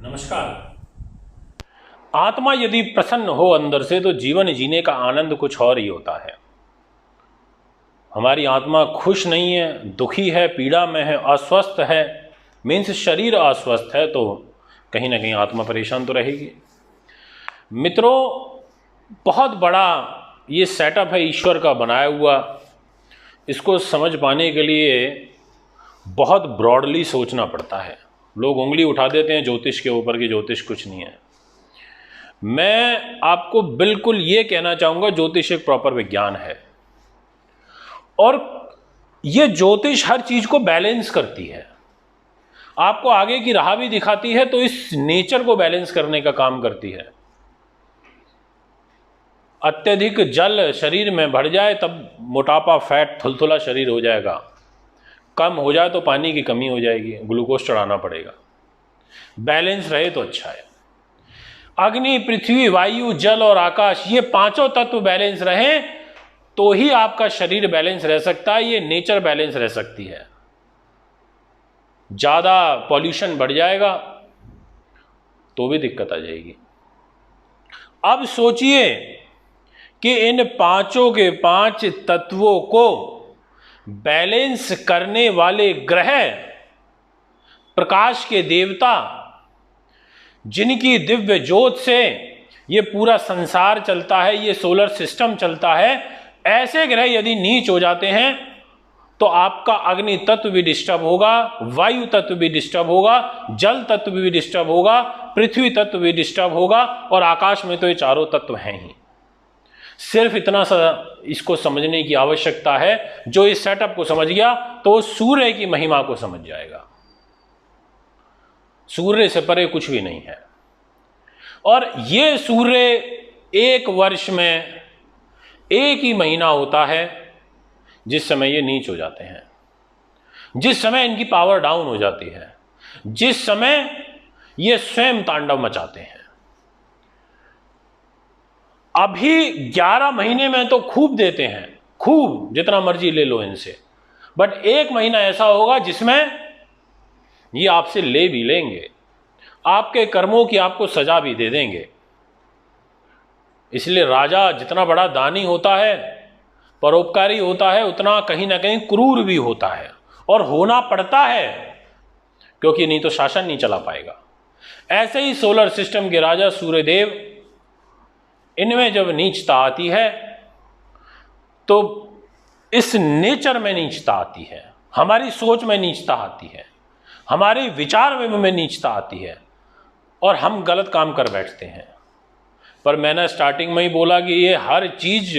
नमस्कार। आत्मा यदि प्रसन्न हो अंदर से तो जीवन जीने का आनंद कुछ और ही होता है। हमारी आत्मा खुश नहीं है, दुखी है, पीड़ा में है, अस्वस्थ है, मीन्स शरीर अस्वस्थ है, तो कहीं ना कहीं आत्मा परेशान तो रहेगी। मित्रों, बहुत बड़ा ये सेटअप है ईश्वर का बनाया हुआ। इसको समझ पाने के लिए बहुत ब्रॉडली सोचना पड़ता है। लोग उंगली उठा देते हैं ज्योतिष के ऊपर कि ज्योतिष कुछ नहीं है। मैं आपको बिल्कुल ये कहना चाहूँगा, ज्योतिष एक प्रॉपर विज्ञान है और ये ज्योतिष हर चीज़ को बैलेंस करती है, आपको आगे की राह भी दिखाती है, तो इस नेचर को बैलेंस करने का काम करती है। अत्यधिक जल शरीर में भर जाए तब मोटापा, फैट, थुलथुला शरीर हो जाएगा। कम हो जाए तो पानी की कमी हो जाएगी, ग्लूकोज चढ़ाना पड़ेगा। बैलेंस रहे तो अच्छा है। अग्नि, पृथ्वी, वायु, जल और आकाश, ये पांचों तत्व बैलेंस रहें तो ही आपका शरीर बैलेंस रह सकता है, ये नेचर बैलेंस रह सकती है। ज़्यादा पॉल्यूशन बढ़ जाएगा तो भी दिक्कत आ जाएगी। अब सोचिए कि इन पांचों के पांच तत्वों को बैलेंस करने वाले ग्रह, प्रकाश के देवता, जिनकी दिव्य ज्योत से ये पूरा संसार चलता है, ये सोलर सिस्टम चलता है, ऐसे ग्रह यदि नीच हो जाते हैं तो आपका अग्नि तत्व भी डिस्टर्ब होगा, वायु तत्व भी डिस्टर्ब होगा, जल तत्व भी डिस्टर्ब होगा, पृथ्वी तत्व भी डिस्टर्ब होगा और आकाश में तो ये चारों तत्व हैं ही। सिर्फ इतना सा इसको समझने की आवश्यकता है। जो इस सेटअप को समझ गया तो वो सूर्य की महिमा को समझ जाएगा। सूर्य से परे कुछ भी नहीं है। और ये सूर्य एक वर्ष में एक ही महीना होता है जिस समय ये नीच हो जाते हैं, जिस समय इनकी पावर डाउन हो जाती है, जिस समय ये स्वयं तांडव मचाते हैं। अभी 11 महीने में तो खूब देते हैं, खूब, जितना मर्जी ले लो इनसे, बट एक महीना ऐसा होगा जिसमें ये आपसे ले भी लेंगे, आपके कर्मों की आपको सजा भी दे देंगे। इसलिए राजा जितना बड़ा दानी होता है, परोपकारी होता है, उतना कहीं ना कहीं क्रूर भी होता है, और होना पड़ता है, क्योंकि नहीं तो शासन नहीं चला पाएगा। ऐसे ही सोलर सिस्टम के राजा सूर्यदेव, इनमें जब नीचता आती है तो इस नेचर में नीचता आती है, हमारी सोच में नीचता आती है, हमारे विचार में नीचता आती है और हम गलत काम कर बैठते हैं। पर मैंने स्टार्टिंग में ही बोला कि ये हर चीज़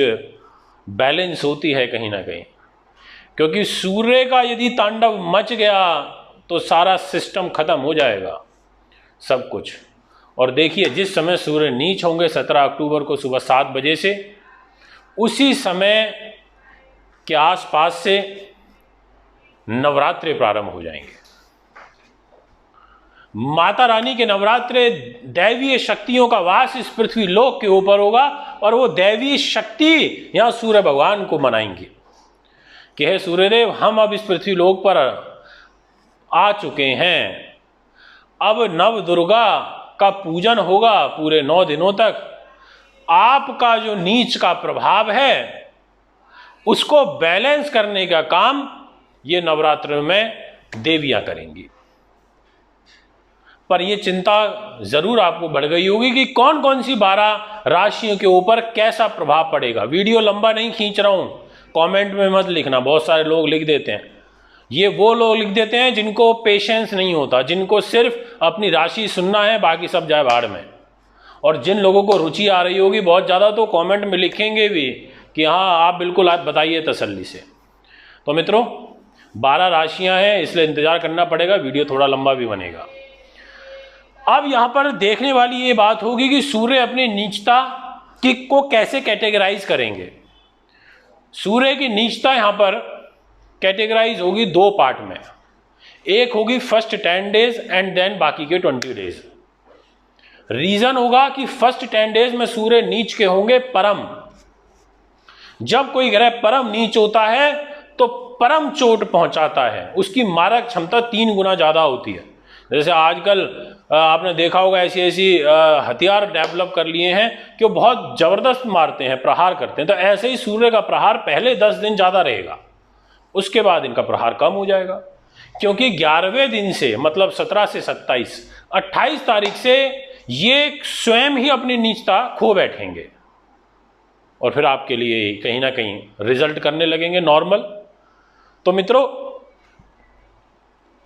बैलेंस होती है कहीं ना कहीं, क्योंकि सूर्य का यदि तांडव मच गया तो सारा सिस्टम खत्म हो जाएगा, सब कुछ। और देखिए, जिस समय सूर्य नीच होंगे 17 अक्टूबर को सुबह 7 बजे से, उसी समय के आसपास से नवरात्रे प्रारंभ हो जाएंगे। माता रानी के नवरात्रे दैवीय शक्तियों का वास इस पृथ्वी लोक के ऊपर होगा, और वो दैवीय शक्ति यहाँ सूर्य भगवान को मनाएंगे कि हे सूर्यदेव, हम अब इस पृथ्वी लोक पर आ चुके हैं, अब नव दुर्गा का पूजन होगा पूरे 9 दिनों तक। आपका जो नीच का प्रभाव है उसको बैलेंस करने का काम ये नवरात्र में देवियां करेंगी। पर यह चिंता जरूर आपको बढ़ गई होगी कि कौन कौन सी 12 राशियों के ऊपर कैसा प्रभाव पड़ेगा। वीडियो लंबा नहीं खींच रहा हूं, कमेंट में मत लिखना, बहुत सारे लोग लिख देते हैं। ये वो लोग लिख देते हैं जिनको पेशेंस नहीं होता, जिनको सिर्फ अपनी राशि सुनना है, बाकी सब जाए भाड़ में। और जिन लोगों को रुचि आ रही होगी बहुत ज़्यादा, तो कमेंट में लिखेंगे भी कि हाँ आप बिल्कुल, आप बताइए तसल्ली से। तो मित्रों, 12 राशियां हैं, इसलिए इंतजार करना पड़ेगा, वीडियो थोड़ा लंबा भी बनेगा। अब यहाँ पर देखने वाली ये बात होगी कि सूर्य अपनी नीचता को कैसे कैटेगराइज करेंगे। सूर्य की नीचता यहाँ पर कैटेगराइज होगी 2 पार्ट में। एक होगी फर्स्ट 10 डेज एंड देन बाकी के 20 डेज। रीजन होगा कि फर्स्ट 10 डेज में सूर्य नीच के होंगे परम। जब कोई ग्रह परम नीच होता है तो परम चोट पहुंचाता है, उसकी मारक क्षमता 3 गुना ज्यादा होती है। जैसे आजकल आपने देखा होगा ऐसी ऐसी हथियार डेवलप कर लिए हैं कि वो बहुत ज़बरदस्त मारते हैं, प्रहार करते हैं। तो ऐसे ही सूर्य का प्रहार पहले 10 दिन ज़्यादा रहेगा, उसके बाद इनका प्रहार कम हो जाएगा, क्योंकि 11वें दिन से मतलब 17 से 27, 28 तारीख से ये स्वयं ही अपनी नीचता खो बैठेंगे और फिर आपके लिए कहीं ना कहीं रिजल्ट करने लगेंगे नॉर्मल। तो मित्रों,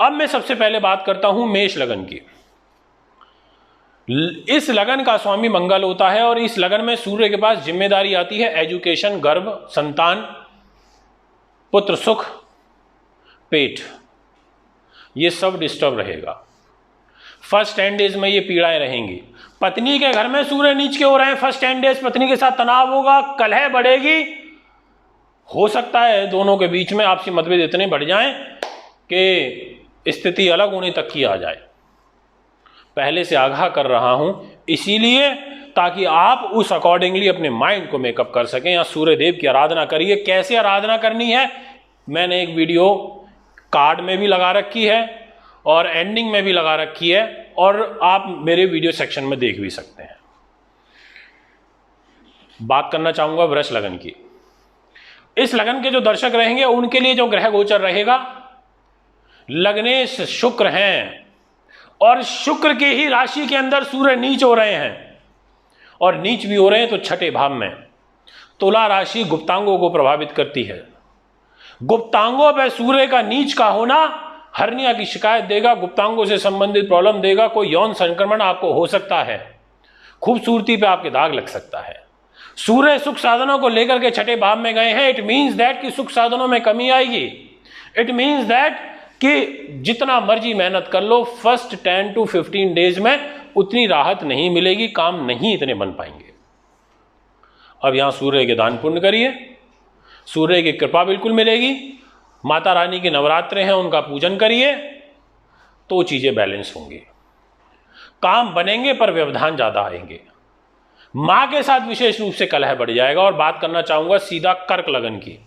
अब मैं सबसे पहले बात करता हूं मेष लगन की। इस लगन का स्वामी मंगल होता है और इस लगन में सूर्य के पास जिम्मेदारी आती है एजुकेशन, गर्भ, संतान, पुत्र सुख, पेट, ये सब डिस्टर्ब रहेगा। फर्स्ट 10 डेज में ये पीड़ाएं रहेंगी। पत्नी के घर में सूर्य नीच के हो रहे हैं, फर्स्ट 10 डेज पत्नी के साथ तनाव होगा, कलह बढ़ेगी, हो सकता है दोनों के बीच में आपसी मतभेद इतने बढ़ जाएं कि स्थिति अलग होने तक की आ जाए। पहले से आगाह कर रहा हूं इसीलिए ताकि आप उस अकॉर्डिंगली अपने माइंड को मेकअप कर सकें। या सूर्य देव की आराधना करिए। कैसे आराधना करनी है मैंने एक वीडियो कार्ड में भी लगा रखी है और एंडिंग में भी लगा रखी है, और आप मेरे वीडियो सेक्शन में देख भी सकते हैं। बात करना चाहूंगा वृष लगन की। इस लगन के जो दर्शक रहेंगे उनके लिए जो ग्रह गोचर रहेगा, लग्नेश शुक्र हैं और शुक्र के ही राशि के अंदर सूर्य नीच हो रहे हैं, और नीच भी हो रहे हैं तो छठे भाव में। तुला राशि गुप्तांगों को प्रभावित करती है। गुप्तांगों पर सूर्य का नीच का होना हर्निया की शिकायत देगा, गुप्तांगों से संबंधित प्रॉब्लम देगा, कोई यौन संक्रमण आपको हो सकता है, खूबसूरती पे आपके दाग लग सकता है। सूर्य सुख साधनों को लेकर के छठे भाव में गए हैं। इट मीन्स दैट कि सुख साधनों में कमी आएगी। इट मीन्स दैट कि जितना मर्जी मेहनत कर लो, फर्स्ट 10 to 15 डेज में उतनी राहत नहीं मिलेगी, काम नहीं इतने बन पाएंगे। अब यहां सूर्य के दान पुण्य करिए, सूर्य की कृपा बिल्कुल मिलेगी। माता रानी के नवरात्रे हैं, उनका पूजन करिए तो चीजें बैलेंस होंगी, काम बनेंगे पर व्यवधान ज्यादा आएंगे। मां के साथ विशेष रूप से कलह बढ़ जाएगा। और बात करना चाहूंगा सीधा कर्क लगन की।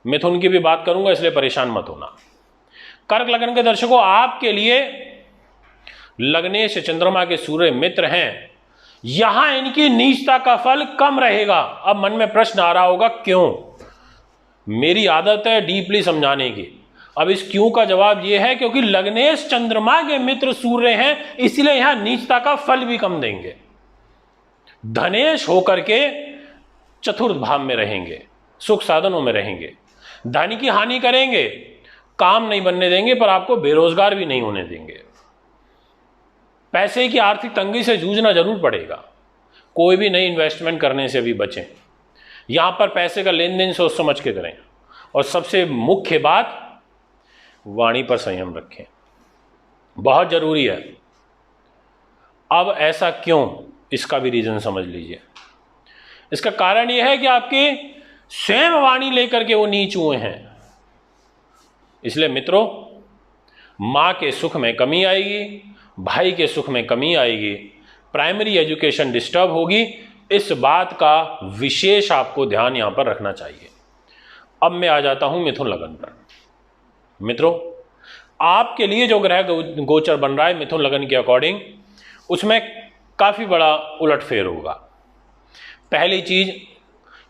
मिथुन की भी बात करूंगा, इसलिए परेशान मत होना। कर्क लगन के दर्शकों, आपके लिए लग्नेश चंद्रमा के सूर्य मित्र हैं, यहां इनकी नीचता का फल कम रहेगा। अब मन में प्रश्न आ रहा होगा क्यों? मेरी आदत है डीपली समझाने की। अब इस क्यों का जवाब यह है क्योंकि लग्नेश चंद्रमा के मित्र सूर्य हैं, इसलिए यहां नीचता का फल भी कम देंगे। धनेश होकर के चतुर्थ भाव में रहेंगे, सुख साधनों में रहेंगे, धन की हानि करेंगे, काम नहीं बनने देंगे, पर आपको बेरोजगार भी नहीं होने देंगे। पैसे की आर्थिक तंगी से जूझना जरूर पड़ेगा। कोई भी नई इन्वेस्टमेंट करने से भी बचें। यहां पर पैसे का लेन देन सोच समझ के करें, और सबसे मुख्य बात, वाणी पर संयम रखें, बहुत जरूरी है। अब ऐसा क्यों, इसका भी रीजन समझ लीजिए। इसका कारण यह है कि आपके स्वयं वाणी लेकर के वो नीच हुए हैं। इसलिए मित्रों, मां के सुख में कमी आएगी, भाई के सुख में कमी आएगी, प्राइमरी एजुकेशन डिस्टर्ब होगी। इस बात का विशेष आपको ध्यान यहां पर रखना चाहिए। अब मैं आ जाता हूं मिथुन लगन पर। मित्रों, आपके लिए जो ग्रह गोचर बन रहा है मिथुन लगन के अकॉर्डिंग, उसमें काफी बड़ा उलटफेर होगा। पहली चीज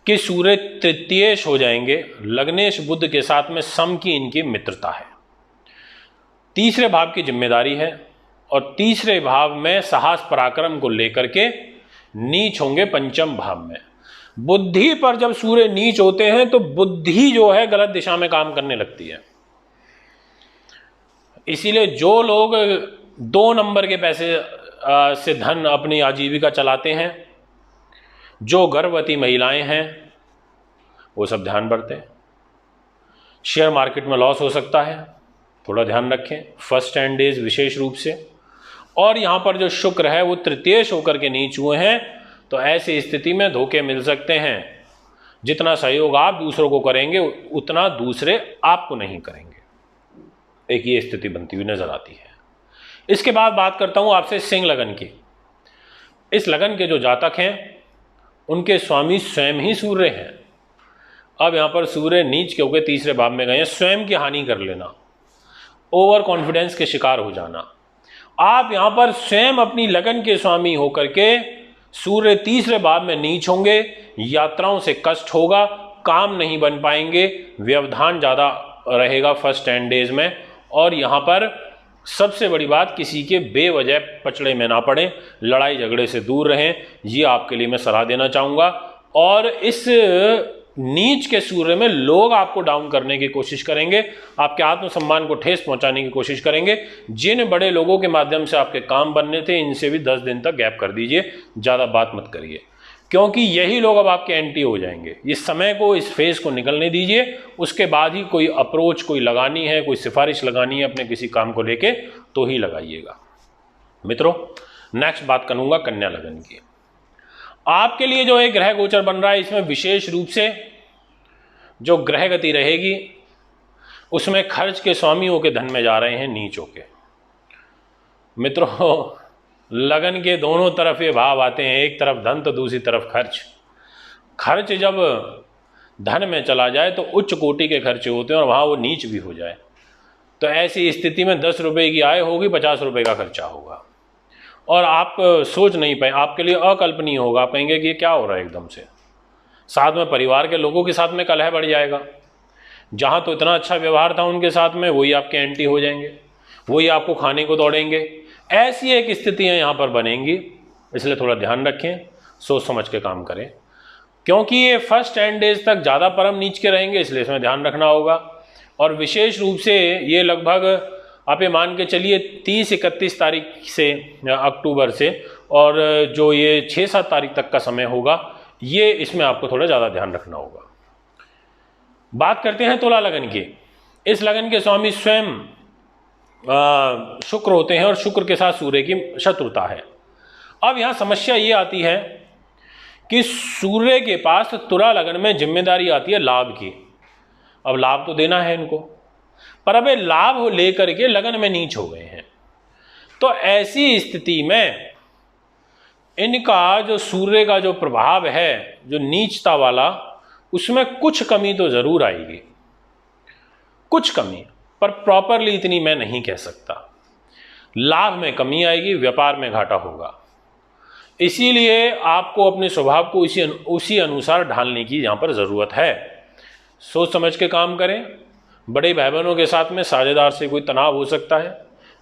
कि सूर्य तृतीयेश हो जाएंगे, लग्नेश बुध के साथ में सम की इनकी मित्रता है। तीसरे भाव की जिम्मेदारी है, और तीसरे भाव में साहस पराक्रम को लेकर के नीच होंगे पंचम भाव में। बुद्धि पर जब सूर्य नीच होते हैं तो बुद्धि जो है गलत दिशा में काम करने लगती है। इसीलिए जो लोग 2 नंबर के पैसे से धन अपनी आजीविका चलाते हैं, जो गर्भवती महिलाएं हैं, वो सब ध्यान बरतें। शेयर मार्केट में लॉस हो सकता है, थोड़ा ध्यान रखें फर्स्ट 10 डेज विशेष रूप से। और यहां पर जो शुक्र है वो तृतीयेश होकर के नीच हुए हैं, तो ऐसी स्थिति में धोखे मिल सकते हैं। जितना सहयोग आप दूसरों को करेंगे उतना दूसरे आपको नहीं करेंगे। एक ये स्थिति बनती हुई नजर आती है। इसके बाद बात करता हूं आपसे सिंह लगन की। इस लगन के जो जातक हैं उनके स्वामी स्वयं ही सूर्य हैं। अब यहां पर सूर्य नीच के होकर तीसरे भाव में गए हैं। स्वयं की हानि कर लेना, ओवर कॉन्फिडेंस के शिकार हो जाना, आप यहां पर स्वयं अपनी लगन के स्वामी होकर के सूर्य तीसरे भाव में नीच होंगे, यात्राओं से कष्ट होगा, काम नहीं बन पाएंगे, व्यवधान ज़्यादा रहेगा फर्स्ट 10 डेज में। और यहाँ पर सबसे बड़ी बात, किसी के बेवजह पचड़े में ना पड़े, लड़ाई झगड़े से दूर रहें, ये आपके लिए मैं सलाह देना चाहूँगा। और इस नीच के सूर्य में लोग आपको डाउन करने की कोशिश करेंगे, आपके आत्मसम्मान को ठेस पहुंचाने की कोशिश करेंगे। जिन बड़े लोगों के माध्यम से आपके काम बनने थे, इनसे भी 10 दिन तक गैप कर दीजिए, ज़्यादा बात मत करिए, क्योंकि यही लोग अब आपके एंटी हो जाएंगे। इस समय को, इस फेज को निकलने दीजिए, उसके बाद ही कोई अप्रोच कोई लगानी है, कोई सिफारिश लगानी है अपने किसी काम को लेके, तो ही लगाइएगा। मित्रों, नेक्स्ट बात करूंगा कन्या लगन की। आपके लिए जो एक ग्रह गोचर बन रहा है, इसमें विशेष रूप से जो ग्रह गति रहेगी, उसमें खर्च के स्वामियों के धन में जा रहे हैं नीचों के। मित्रों, लगन के दोनों तरफ ये भाव आते हैं, एक तरफ धन तो दूसरी तरफ खर्च। खर्च जब धन में चला जाए तो उच्च कोटि के खर्चे होते हैं, और वहाँ वो नीच भी हो जाए तो ऐसी स्थिति में 10 रुपये की आय होगी, 50 रुपये का खर्चा होगा, और आप सोच नहीं पाए, आपके लिए अकल्पनीय होगा। आप कहेंगे कि ये क्या हो रहा है एकदम से। साथ में परिवार के लोगों के साथ में कलह बढ़ जाएगा, जहाँ तो इतना अच्छा व्यवहार था उनके साथ में, वही आपके एंटी हो जाएंगे, वही आपको खाने को दौड़ेंगे। ऐसी एक स्थितियाँ यहाँ पर बनेंगी, इसलिए थोड़ा ध्यान रखें, सोच समझ के काम करें, क्योंकि ये फर्स्ट 10 डेज तक ज़्यादा परम नीच के रहेंगे, इसलिए इसमें ध्यान रखना होगा। और विशेष रूप से ये लगभग आप ये मान के चलिए 30-31 तारीख से अक्टूबर से, और जो ये 6-7 तारीख तक का समय होगा, ये इसमें आपको थोड़ा ज़्यादा ध्यान रखना होगा। बात करते हैं तुला लगन की। इस लगन के स्वामी स्वयं शुक्र होते हैं, और शुक्र के साथ सूर्य की शत्रुता है। अब यहाँ समस्या ये आती है कि सूर्य के पास तुला लगन में जिम्मेदारी आती है लाभ की। अब लाभ तो देना है इनको, पर अब ये लाभ लेकर के लगन में नीच हो गए हैं। तो ऐसी स्थिति में इनका जो सूर्य का जो प्रभाव है, जो नीचता वाला, उसमें कुछ कमी तो जरूर आएगी, कुछ कमी, पर प्रॉपरली इतनी मैं नहीं कह सकता। लाभ में कमी आएगी, व्यापार में घाटा होगा। इसीलिए आपको अपने स्वभाव को उसी अनुसार ढालने की यहाँ पर ज़रूरत है। सोच समझ के काम करें। बड़े भाई बहनों के साथ में साझेदार से कोई तनाव हो सकता है,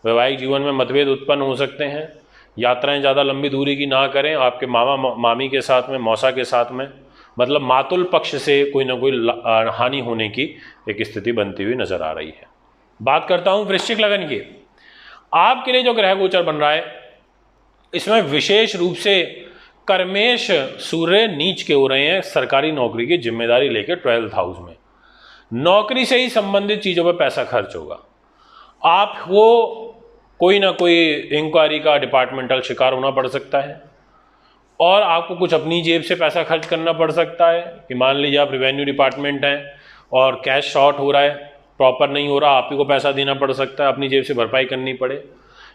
वैवाहिक जीवन में मतभेद उत्पन्न हो सकते हैं। यात्राएं ज़्यादा लंबी दूरी की ना करें। आपके मामा मामी के साथ में, मौसा के साथ में, मतलब मातुल पक्ष से कोई ना कोई हानि होने की एक स्थिति बनती हुई नजर आ रही है। बात करता हूँ वृश्चिक लगन की। आपके लिए जो ग्रह गोचर बन रहा है, इसमें विशेष रूप से कर्मेश सूर्य नीच के हो रहे हैं, सरकारी नौकरी की जिम्मेदारी लेकर 12th हाउस में। नौकरी से ही संबंधित चीज़ों पर पैसा खर्च होगा। आपको कोई ना कोई इंक्वायरी का डिपार्टमेंटल शिकार होना पड़ सकता है, और आपको कुछ अपनी जेब से पैसा खर्च करना पड़ सकता है कि मान लीजिए आप रेवेन्यू डिपार्टमेंट हैं और कैश शॉर्ट हो रहा है, प्रॉपर नहीं हो रहा, आप ही को पैसा देना पड़ सकता है, अपनी जेब से भरपाई करनी पड़े।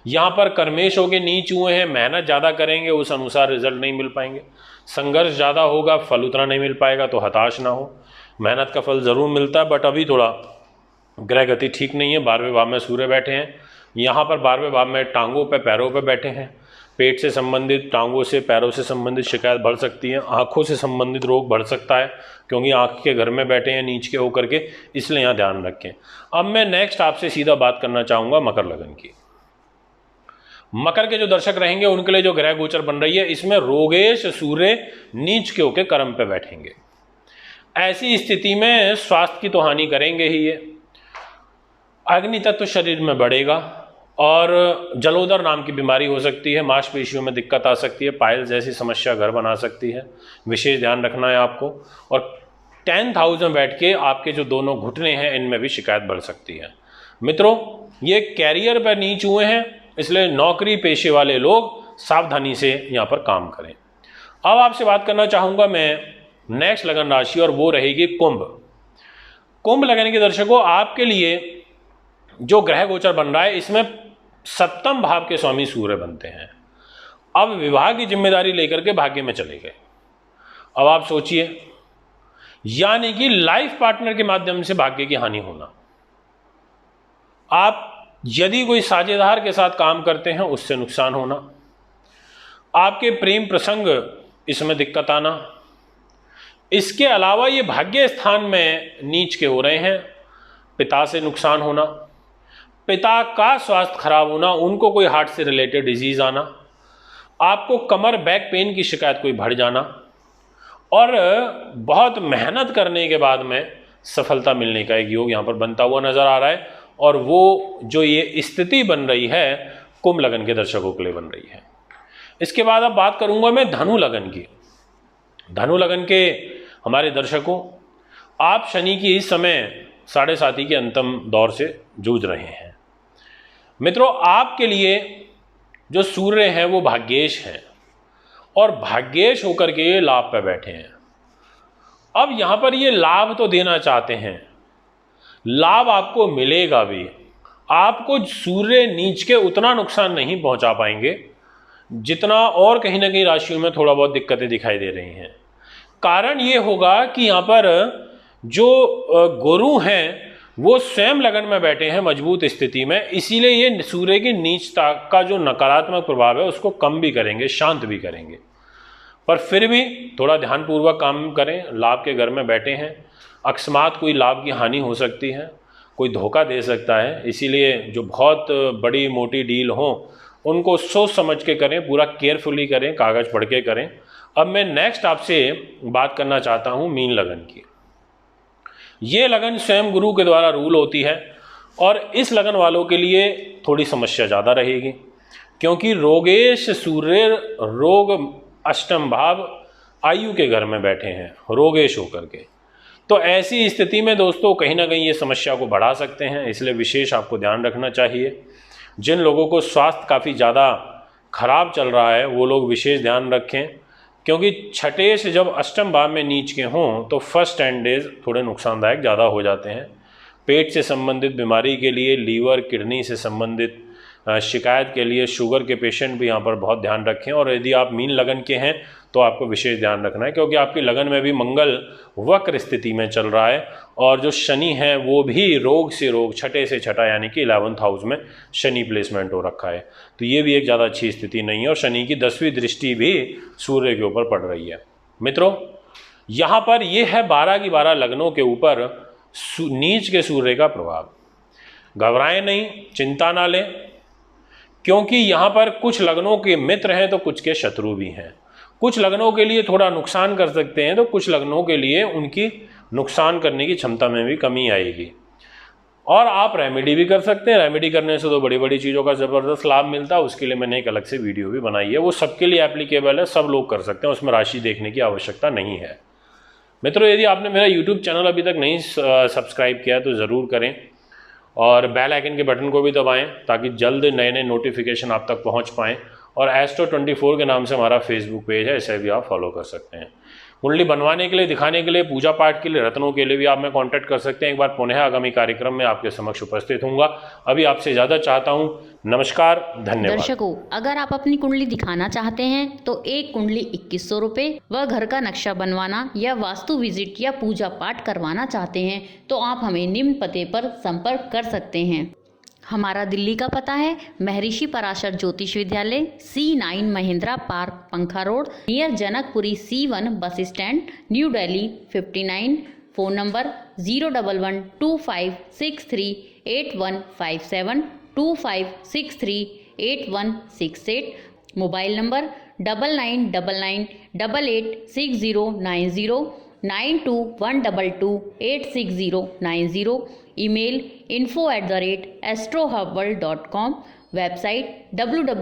यहाँ पर कर्मेश होके नीच हुए हैं, मेहनत ज़्यादा करेंगे, उस अनुसार रिजल्ट नहीं मिल पाएंगे। संघर्ष ज़्यादा होगा, फल उतना नहीं मिल पाएगा, तो हताश ना हो। मेहनत का फल ज़रूर मिलता है, बट अभी थोड़ा ग्रह गति ठीक नहीं है। 12वें भाव में सूर्य बैठे हैं, यहाँ पर 12वें भाव में टांगों पे, पैरों पे बैठे हैं। पेट से संबंधित, टांगों से, पैरों से संबंधित शिकायत बढ़ सकती है। आँखों से संबंधित रोग बढ़ सकता है, क्योंकि आँख के घर में बैठे हैं नीच के होकर के, इसलिए यहाँ ध्यान रखें। अब मैं नेक्स्ट आपसे सीधा बात करना चाहूँगा मकर लगन की। मकर के जो दर्शक रहेंगे उनके लिए जो ग्रह गोचर बन रही है, इसमें रोगेश सूर्य नीच के होकर कर्म पे बैठेंगे। ऐसी स्थिति में स्वास्थ्य की तो हानि करेंगे ही। ये अग्नि तत्व शरीर में बढ़ेगा, और जलोदर नाम की बीमारी हो सकती है, मांसपेशियों में दिक्कत आ सकती है, पाइल्स जैसी समस्या घर बना सकती है। विशेष ध्यान रखना है आपको। और 10th हाउस में बैठ के आपके जो दोनों घुटने हैं, इनमें भी शिकायत बढ़ सकती है। मित्रों, ये कैरियर पर नीच हुए हैं, इसलिए नौकरी पेशे वाले लोग सावधानी से यहाँ पर काम करें। अब आपसे बात करना चाहूँगा मैं नेक्स्ट लगन राशि, और वो रहेगी कुंभ। कुंभ लगन के दर्शकों, आपके लिए जो ग्रह गोचर बन रहा है, इसमें 7वें भाव के स्वामी सूर्य बनते हैं। अब विवाह की जिम्मेदारी लेकर के भाग्य में चले गए। अब आप सोचिए, यानी कि लाइफ पार्टनर के माध्यम से भाग्य की हानि होना। आप यदि कोई साझेदार के साथ काम करते हैं उससे नुकसान होना, आपके प्रेम प्रसंग इसमें दिक्कत आना। इसके अलावा ये भाग्य स्थान में नीच के हो रहे हैं, पिता से नुकसान होना, पिता का स्वास्थ्य खराब होना, उनको कोई हार्ट से रिलेटेड डिजीज आना, आपको कमर बैक पेन की शिकायत कोई बढ़ जाना, और बहुत मेहनत करने के बाद में सफलता मिलने का एक योग यहाँ पर बनता हुआ नजर आ रहा है। और वो जो ये स्थिति बन रही है कुंभ लगन के दर्शकों के लिए बन रही है। इसके बाद अब बात करूंगा मैं धनु लगन की। धनु लगन के हमारे दर्शकों, आप शनि की इस समय 7.5 के अंतिम दौर से जूझ रहे हैं। मित्रों, आपके लिए जो सूर्य हैं वो भाग्येश हैं और भाग्येश होकर के ये लाभ पे बैठे हैं। अब यहां पर ये लाभ तो देना चाहते हैं, लाभ आपको मिलेगा भी, आपको सूर्य नीच के उतना नुकसान नहीं पहुंचा पाएंगे जितना और कहीं ना कहीं राशियों में थोड़ा बहुत दिक्कतें दिखाई दे रही हैं। कारण ये होगा कि यहाँ पर जो गुरु हैं वो स्वयं लगन में बैठे हैं मजबूत स्थिति में, इसीलिए ये सूर्य की नीचता का जो नकारात्मक प्रभाव है उसको कम भी करेंगे, शांत भी करेंगे। पर फिर भी थोड़ा ध्यानपूर्वक काम करें। लाभ के घर में बैठे हैं, अकस्मात कोई लाभ की हानि हो सकती है, कोई धोखा दे सकता है, इसीलिए जो बहुत बड़ी मोटी डील हो उनको सोच समझ के करें, पूरा केयरफुली करें, कागज पढ़ के करें। अब मैं नेक्स्ट आपसे बात करना चाहता हूँ मीन लगन की। ये लगन स्वयं गुरु के द्वारा रूल होती है और इस लगन वालों के लिए थोड़ी समस्या ज़्यादा रहेगी, क्योंकि रोगेश सूर्य रोग अष्टम भाव आयु के घर में बैठे हैं रोगेश होकर के। तो ऐसी स्थिति में दोस्तों कहीं ना कहीं ये समस्या को बढ़ा सकते हैं, इसलिए विशेष आपको ध्यान रखना चाहिए। जिन लोगों को स्वास्थ्य काफ़ी ज़्यादा खराब चल रहा है वो लोग विशेष ध्यान रखें, क्योंकि छठे से जब अष्टम भाव में नीच के हों तो फर्स्ट 10 डेज थोड़े नुकसानदायक ज़्यादा हो जाते हैं। पेट से संबंधित बीमारी के लिए, लीवर किडनी से संबंधित शिकायत के लिए, शुगर के पेशेंट भी यहाँ पर बहुत ध्यान रखें। और यदि आप मीन लगन के हैं तो आपको विशेष ध्यान रखना है, क्योंकि आपकी लगन में भी मंगल वक्र स्थिति में चल रहा है और जो शनि है वो भी रोग से रोग, छठे से छठा यानी कि 11th हाउस में शनि प्लेसमेंट हो रखा है। तो ये भी एक ज़्यादा अच्छी स्थिति नहीं है और शनि की 10वीं दृष्टि भी सूर्य के ऊपर पड़ रही है। मित्रों, यहाँ पर ये है 12 की 12 लग्नों के ऊपर नीच के सूर्य का प्रभाव। घबराएं नहीं, चिंता ना लें, क्योंकि यहाँ पर कुछ लग्नों के मित्र हैं तो कुछ के शत्रु भी हैं। कुछ लग्नों के लिए थोड़ा नुकसान कर सकते हैं तो कुछ लग्नों के लिए उनकी नुकसान करने की क्षमता में भी कमी आएगी। और आप रेमेडी भी कर सकते हैं। रेमेडी करने से तो बड़ी बड़ी चीज़ों का ज़बरदस्त लाभ मिलता है, उसके लिए मैंने एक अलग से वीडियो भी बनाई है, वो सबके लिए एप्लीकेबल है, सब लोग कर सकते हैं, उसमें राशि देखने की आवश्यकता नहीं है। मित्रों, यदि आपने मेरा यूट्यूब चैनल अभी तक नहीं सब्सक्राइब किया तो ज़रूर करें और बेल आइकन के बटन को भी दबाएं ताकि जल्द नए नए नोटिफिकेशन आप तक पहुंच पाएं। और एस्ट्रो24 के नाम से हमारा फेसबुक पेज है, इसे भी आप फॉलो कर सकते हैं। कुंडली बनवाने के लिए, दिखाने के लिए, पूजा पाठ के लिए, रत्नों के लिए भी आप मैं कांटेक्ट कर सकते हैं। एक बार पुनः आगामी कार्यक्रम में आपके समक्ष उपस्थित होऊंगा। अभी आपसे ज़्यादा चाहता हूं, नमस्कार, धन्यवाद। दर्शकों, अगर आप अपनी कुंडली दिखाना चाहते हैं तो एक कुंडली 2100 रुपये व घर का नक्शा बनवाना या वास्तु विजिट या पूजा पाठ करवाना चाहते हैं तो आप हमें निम्न पते पर संपर्क कर सकते हैं। हमारा दिल्ली का पता है महर्षि पराशर ज्योतिष विद्यालय, C9 महिंद्रा पार्क, पंखा road, near Janakpuri C1 bus stand, new Delhi 59। Phone number 01125638157, 25638168। Mobile number 9999886090, 9212286090। Email info@astrohubworld.com। Website www